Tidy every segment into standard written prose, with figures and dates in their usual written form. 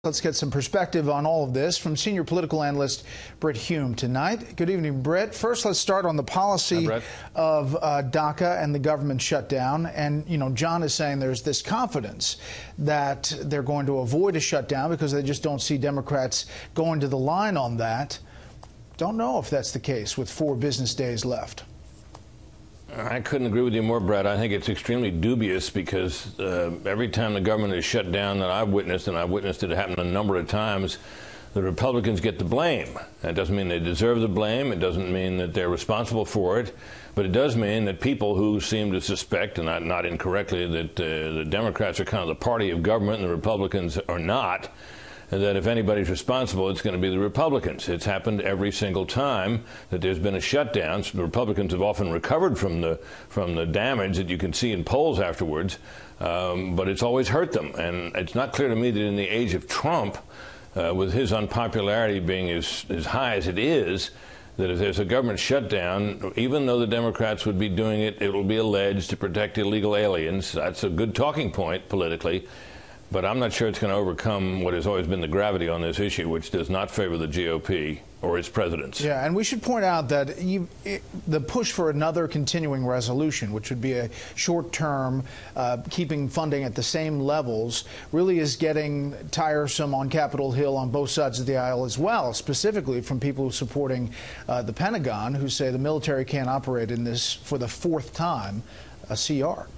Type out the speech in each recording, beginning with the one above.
Let's get some perspective on all of this from senior political analyst Brit Hume tonight. Good evening, Brit. First, let's start on the policy of DACA and the government shutdown. And, you know, John is saying there's this confidence that they're going to avoid a shutdown because they just don't see Democrats going to the line on that. Don't know if that's the case with 4 business days left. I couldn't agree with you more, Brett. I think it's extremely dubious because every time the government is shut down that I've witnessed, and I've witnessed it happen a number of times, the Republicans get the blame. That doesn't mean they deserve the blame. It doesn't mean that they're responsible for it. But it does mean that people who seem to suspect, and not incorrectly, that the Democrats are kind of the party of government and the Republicans are not, and that if anybody's responsible, it's going to be the Republicans. It's happened every single time that there's been a shutdown. So the Republicans have often recovered from the damage that you can see in polls afterwards, but it's always hurt them. And it's not clear to me that in the age of Trump, with his unpopularity being as high as it is, that if there's a government shutdown, even though the Democrats would be doing it, it will be alleged to protect illegal aliens. That's a good talking point politically. But I'm not sure it's going to overcome what has always been the gravity on this issue, which does not favor the GOP or its presidents. Yeah, and we should point out that the push for another continuing resolution, which would be a short-term, keeping funding at the same levels, really is getting tiresome on Capitol Hill on both sides of the aisle as well, specifically from people supporting the Pentagon, who say the military can't operate in this, for the 4th time, a CR.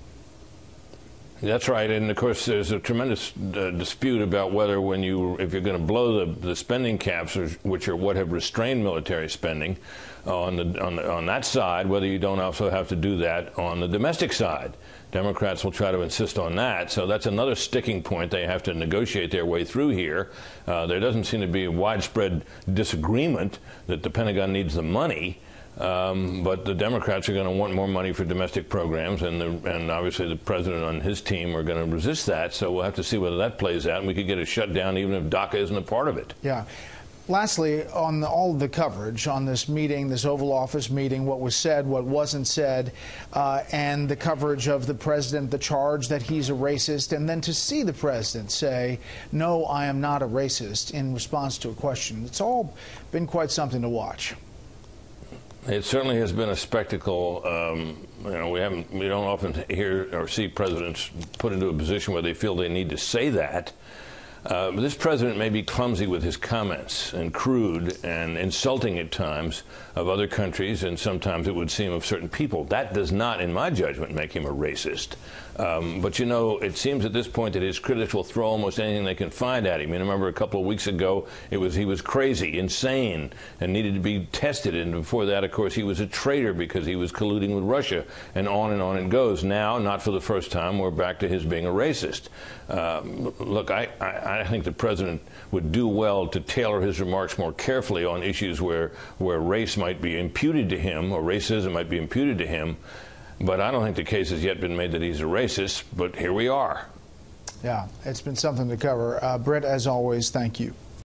That's right, and of course there's a tremendous dispute about whether if you're going to blow the spending caps, which are what have restrained military spending on that side, whether you don't also have to do that on the domestic side. Democrats will try to insist on that, so that's another sticking point they have to negotiate their way through here. There doesn't seem to be a widespread disagreement that the Pentagon needs the money. But the Democrats are going to want more money for domestic programs, and obviously the president and his team are going to resist that. So we'll have to see whether that plays out, and we could get a shutdown even if DACA isn't a part of it. Yeah. Lastly, on all of the coverage on this meeting, this Oval Office meeting, what was said, what wasn't said, and the coverage of the president, the charge that he's a racist, and then to see the president say, no, I am not a racist, in response to a question. It's all been quite something to watch. It certainly has been a spectacle. You know, we don't often hear or see presidents put into a position where they feel they need to say that. But this president may be clumsy with his comments and crude and insulting at times of other countries, and sometimes it would seem of certain people. That does not, in my judgment, make him a racist. But, you know, it seems at this point that his critics will throw almost anything they can find at him. I remember a couple of weeks ago, he was crazy, insane, and needed to be tested. And before that, of course, he was a traitor because he was colluding with Russia, and on it goes. Now, not for the first time, we're back to his being a racist. Look, I think the president would do well to tailor his remarks more carefully on issues where race might be imputed to him, or racism might be imputed to him. But I don't think the case has yet been made that he's a racist, but here we are. Yeah, it's been something to cover. Brit, as always, thank you.